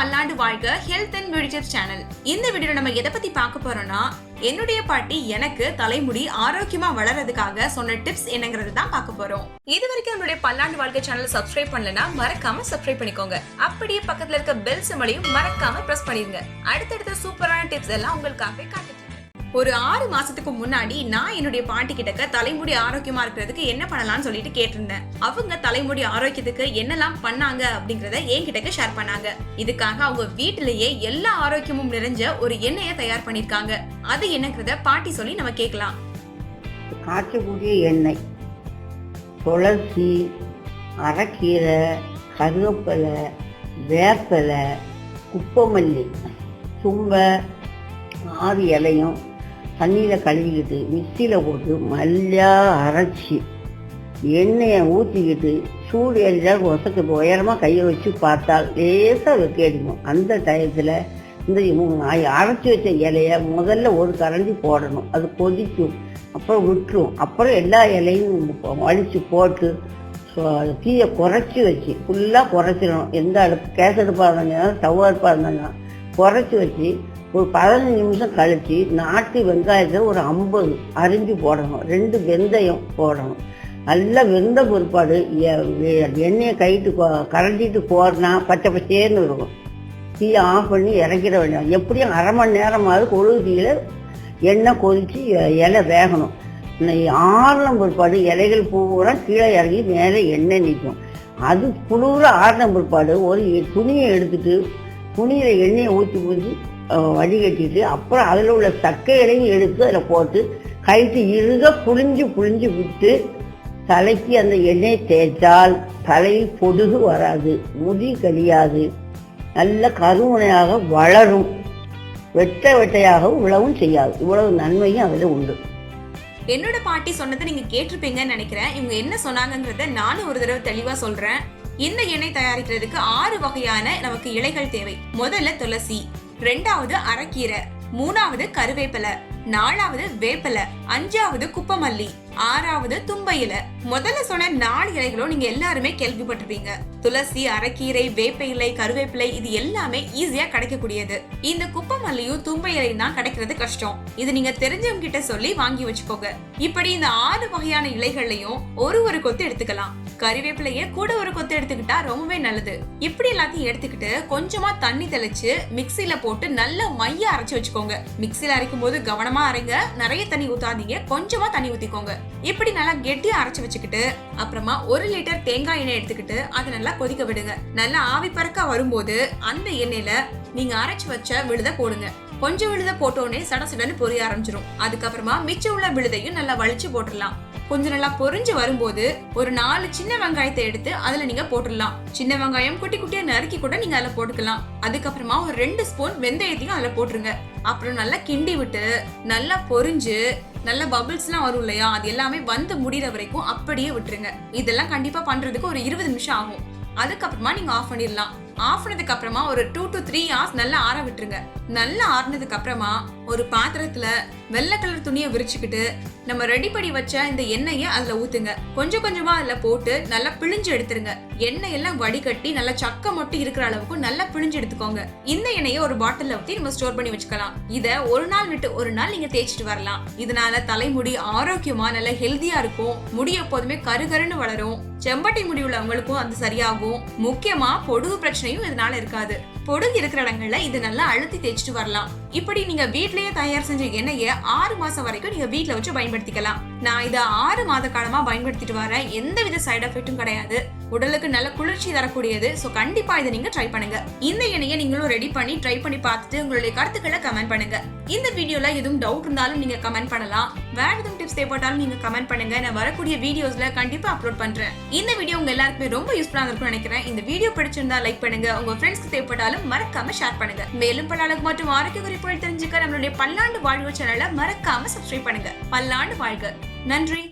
பல்லாண்டு வாழ்க health and beauty tips channel. இந்த வீடியோல நம்ம எதை பத்தி பார்க்க போறோம்னா, என்னுடைய பாட்டி எனக்கு தலைமுடி ஆரோக்கியமா வளர்றதுக்காக சொன்ன டிப்ஸ் என்னங்கிறது தான் பார்க்க போறோம். இது வரைக்கும் நம்மளுடைய பல்லாண்டு வாழ்க்கை சேனல் சப்ஸ்கிரைப் பண்ணலனா மறக்காம சப்ஸ்கிரைப் பண்ணிக்கோங்க. அப்படியே பக்கத்துல இருக்க பெல் சிம்பலையும் மறக்காம பிரஸ் பண்ணிருங்க. அடுத்தடுத்த சூப்பரான டிப்ஸ் எல்லாம் உங்களுக்காகவே காத்துட்டு ஒரு 6 மாசத்துக்கு முன்னாடி நான் என்னுடைய பாட்டி கிட்ட தலைமுடி ஆரோக்கியமா இருக்கிறதுக்கு என்ன பண்ணலாம்னு சொல்லிட்டு கேட்டிருந்தேன். அவங்க தலைமுடி ஆரோக்கியத்துக்கு என்னெல்லாம் பண்ணாங்க அப்படிங்கறத என்கிட்ட ஷேர் பண்ணாங்க. இதுக்காக அவங்க வீட்டிலேயே எல்லா ஆரோக்கியமும் நிறைஞ்ச ஒரு எண்ணெயை தயார் பண்ணிருக்காங்க. அது என்னங்கிறத பாட்டி சொல்லி நம்ம கேட்கலாம். காய்ச்சக்கூடிய எண்ணெய், துளசி, அரைக்கீரை, கருவேப்பிலை, வேப்பலை, குப்பமல்லி, சும்பை, 6 இலையும் தண்ணியில் கழுவிக்கிட்டு மிக்சியில் போட்டு மல்லியா அரைச்சி எண்ணெயை ஊற்றிக்கிட்டு சூடு எரிஞ்சால் ஒசக்கு உயரமாக கையை வச்சு பார்த்தால் லேசாக வெக்கி அடிக்கும். அந்த டயத்தில் இந்த அரைச்சி வச்ச இலையை முதல்ல ஒரு கரண்டி போடணும். அது கொதிக்கும், அப்புறம் விட்டுரும். அப்புறம் எல்லா இலையும் வலிச்சு போட்டு தீயை குறைச்சி வச்சு ஃபுல்லாக குறைச்சிடணும். எந்த அடுப்பு, கேஸ் அடுப்பாக இருந்தாலும் ஸ்டவ் அடுப்பாக இருந்தாலும் குறைச்சி வச்சு ஒரு 15 நிமிஷம் கழித்து நாட்டு வெங்காயத்தை ஒரு 50 அரிஞ்சு போடணும். 2 வெந்தயம் போடணும். நல்லா வெந்த பிற்பாடு எண்ணெயை கைட்டு கரண்டிட்டு போடுனா பச்சை பச்சேன்னு இருக்கும். தீயை ஆஃப் பண்ணி இறக்கிட வேண்டாம். எப்படியும் அரை மணி நேரமாவது கொழுவு தீயில் எண்ணெய் கொதித்து இலை வேகணும். ஆறின பிற்பாடு இலைகள் பூரா கீழே இறங்கி மேலே எண்ணெய் நிற்கும். அது குளிர ஆறின பிற்பாடு ஒரு துணியை எடுத்துட்டு துணியில் எண்ணெயை ஊற்றி வடிகட்டிட்டு அப்புறம் அதில் உள்ள சக்கைகளையும் எடுத்து அதில் போட்டு கைட்டு இறுக புழிஞ்சு விட்டு தலைக்கு அந்த எண்ணெய் தேய்ச்சால் தலையில் பொடுகு வராது, முடி கழியாது, நல்ல கருமுனையாக வளரும், வெட்டையாகவும் விழவும் செய்யாது. இவ்வளவு நன்மையும் அதில் உண்டு. என்னோட பாட்டி சொன்னதை நீங்க கேட்டிருப்பீங்கன்னு நினைக்கிறேன். இவங்க என்ன சொன்னாங்கன்றத நானும் ஒரு தடவை தெளிவா சொல்றேன். இந்த எண்ணெய் தயாரிக்கிறதுக்கு 6 வகையான நமக்கு இலைகள் தேவை. முதல்ல துளசி, 2வது அரைக்கீரை, 3வது கருவேப்பிலை, 4வது வேப்பலை, 5வது குப்பமல்லி, 6வது தும்பை இலை. முதல்ல சொன்ன 4 இலைகளும் நீங்க எல்லாருமே கேள்விப்பட்டிருப்பீங்க. துளசி, அரைக்கீரை, வேப்ப இலை, கருவேப்பிலை இது எல்லாமே ஈஸியா கிடைக்கக்கூடியது. இந்த குப்பமல்லியும் தும்பை இலையும் தான் கிடைக்கிறது கஷ்டம். இது நீங்க தெரிஞ்சவங்க கிட்ட சொல்லி வாங்கி வச்சுக்கோங்க. இப்படி இந்த 6 வகையான இலைகள்லயும் ஒரு கொத்து எடுத்துக்கலாம். கறிவேப்பிலைய கூட ஒரு கொத்து எடுத்துக்கிட்டா ரொம்பவே நல்லது. இப்படி எல்லாத்தையும் எடுத்துக்கிட்டு கொஞ்சமா தண்ணி தெளிச்சு மிக்சில போட்டு நல்லா மைய அரைச்சு வச்சுக்கோங்க. மிக்சில அரைக்கும் போது கவனமா அரைங்க, நிறைய தண்ணி ஊத்தாதீங்க, கொஞ்சமா தண்ணி ஊத்திக்கோங்க. இப்படி நல்லா கெட்டியா அரைச்சு வச்சுக்கிட்டு அப்புறமா 1 லிட்டர் தேங்காய் எண்ணெய் எடுத்துக்கிட்டு அதை நல்லா கொதிக்க விடுங்க. நல்லா ஆவி பறக்க வரும்போது அந்த எண்ணெயில நீங்க அரைச்சு வச்ச விழுத போடுங்க. கொஞ்சம் விழுத போட்டோன்னே சடசடன்னு பொரிய ஆரம்பிச்சிடும். அதுக்கப்புறமா மிச்சம் உள்ள விழுதையும் நல்லா வலிச்சு போட்டுடலாம். கொஞ்சம் நல்லா பொரிஞ்சு வரும்போது ஒரு 4 சின்ன வெங்காயத்தை எடுத்து அதுல நீங்க போட்டுடலாம். சின்ன வெங்காயம் குட்டி குட்டியா நறுக்கி கூட நீங்க அதுல போட்டுக்கலாம். அதுக்கப்புறமா ஒரு 2 ஸ்பூன் வெந்தயத்தையும் அதுல போட்டுருங்க. அப்புறம் நல்லா கிண்டி விட்டு நல்லா பொரிஞ்சு நல்ல பபிள்ஸ் எல்லாம் வரும் இல்லையா, அது எல்லாமே வந்து முடிகிற வரைக்கும் அப்படியே விட்டுருங்க. இதெல்லாம் கண்டிப்பா பண்றதுக்கு ஒரு 20 நிமிஷம் ஆகும். அதுக்கப்புறமா நீங்க ஆஃப் பண்ணிடலாம். ஆஃப் பண்ணதுக்கு அப்புறமா ஒரு 2 to 3 hours நல்லா ஆற விட்டுருங்க. நல்லா ஆறினதுக்கு அப்புறமா ஒரு பாத்திரத்துல வெள்ளை கலர் துணியை விரிச்சுக்கிட்டு நம்ம ரெடி பண்ணி வச்ச இந்த எண்ணெயை அதுல ஊத்துங்க. கொஞ்சம் கொஞ்சமா அதுல போட்டு நல்லா பிழிஞ்சு எடுத்துருங்க. எண்ணெய் எல்லாம் வடிகட்டி நல்லா சக்க மட்டும் இருக்கிற அளவுக்கு நல்லா பிழிஞ்சு எடுத்துக்கோங்க. இந்த எண்ணெயை ஒரு பாட்டில்ல ஊத்தி நம்ம ஸ்டோர் பண்ணி வச்சுக்கலாம். இத ஒரு நாள் விட்டு ஒரு நாள் நீங்க தேய்ச்சிட்டு வரலாம். இதனால தலைமுடி ஆரோக்கியமா நல்ல ஹெல்தியா இருக்கும். முடி எப்போதுமே கருகருன்னு வளரும். செம்பட்டை முடி உள்ளவங்களுக்கும் அது சரியாகும். முக்கியமா பொடுகு பிரச்சனையும் இதனால இருக்காது. பொடுகு இருக்கிற இடங்கள்ல இது நல்லா அழுத்தி தேய்ச்சிட்டு வரலாம். இப்படி நீங்க வீட்லயே தயார் செஞ்ச எண்ணெயை 6 மாசம் வரைக்கும் நீங்க வீட்ல வச்சு பயன்படுத்திக்கலாம். நான் இதை 6 மாத காலமா பயன்படுத்திட்டு வரேன். எந்தவித சைடு எஃபெக்டும் கிடையாது. உடலுக்கு நல்ல குளிர்ச்சி தரக்கூடியது. சோ கண்டிப்பா இதை நீங்க ட்ரை பண்ணுங்க. இந்த எண்ணெயை நீங்களும் ரெடி பண்ணி ட்ரை பண்ணி பார்த்துட்டு உங்களுடைய கருத்துக்களை கமெண்ட் பண்ணுங்க. இந்த வீடியோல எதுவும் டவுட் இருந்தாலும் நீங்க கமெண்ட் பண்ணலாம். வேற எதுவும் டிப்ஸ் தேவைப்பட்டாலும் நீங்க கமெண்ட் பண்ணுங்க. நான் வரக்கூடிய வீடியோஸ்ல கண்டிப்பா அப்லோட் பண்றேன். இந்த வீடியோ உங்க எல்லாருக்குமே ரொம்ப யூஸ்ஃபுல்லா இருக்கும்னு நினைக்கிறேன். இந்த வீடியோ பிடிச்சிருந்தா லைக் பண்ணுங்க. உங்க ஃப்ரெண்ட்ஸ்க்கு தேவைப்பட்டாலும் மறக்காம ஷேர் பண்ணுங்க. மேலும் பல அழகு மற்றும் ஆரோக்கிய குறிப்புகள் தெரிஞ்சுக்க நம்மளுடைய பல்லாண்டு வாழ்வு சேனலை மறக்காம சப்ஸ்கிரைப் பண்ணுங்க. பல்லாண்டு வாழ்க. நன்றி.